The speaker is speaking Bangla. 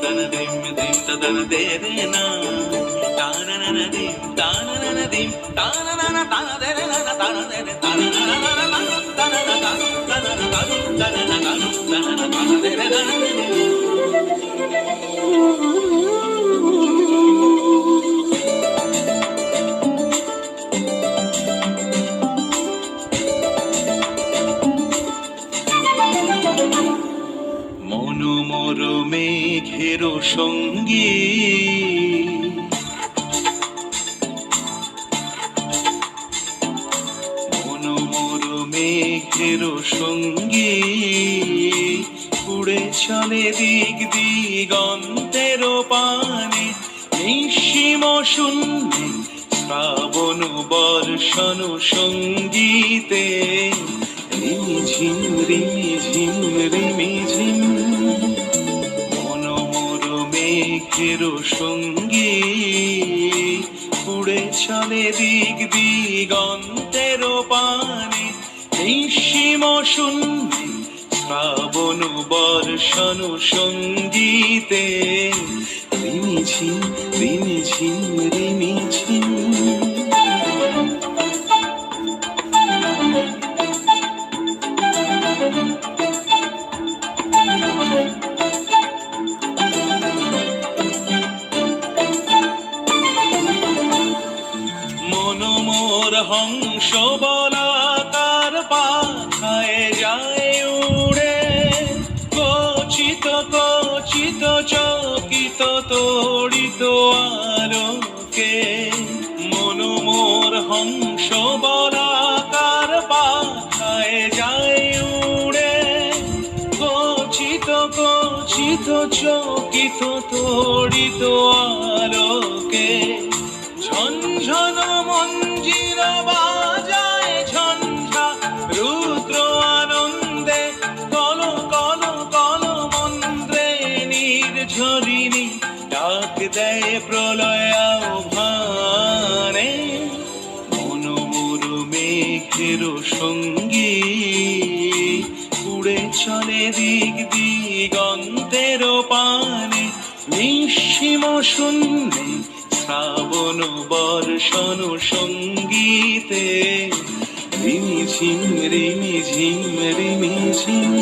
tana dim dim ta tana de re na tana na na dim tana na na dim tana na na tana de re na tana de re tana na na na na tana na tana tana na tana tana na tana na tana de re na মনোমর মেঘের সঙ্গী মনোমর মেঘের সঙ্গী উড়ে চলে দিক দিগন্তের পানে নিঃসীম শূন্যে শ্রাবণ বর্ষণ সঙ্গীতে রিমিঝিম রিমিঝিম রিমিঝিম মনোমর মেঘের সঙ্গী উড়ে চলে দিক দিগন্তের পানে নিঃসীম শূন্যে শ্রাবণ বর্ষণ সঙ্গীতে রিমিঝিম রিমিঝিম রিমিঝিম মনোমর হংস বলাকার পাখায় যায় উড়ে কচিত কচিত চকিত তড়িত আলোকে মনোমর হংস বলাকার পাখায় যায় উড়ে কচিত কচিত চকিত তড়িত আলোকে ঝনঝন মঞ্জির বাজায় ঝঞ্ঝা রুদ্র আনন্দে কল কল কল মন্ত্রে নির্ঝরিণী ডাক দেয় প্রলয় আহ্বানে মনোমর মেঘের সঙ্গী উড়ে চলে দিক দিগন্তের পানে নিঃসীম শূন্যে শ্রাবণ বর্ষণ সঙ্গীতে রিমিঝিম রিমিঝিম রিমিঝিম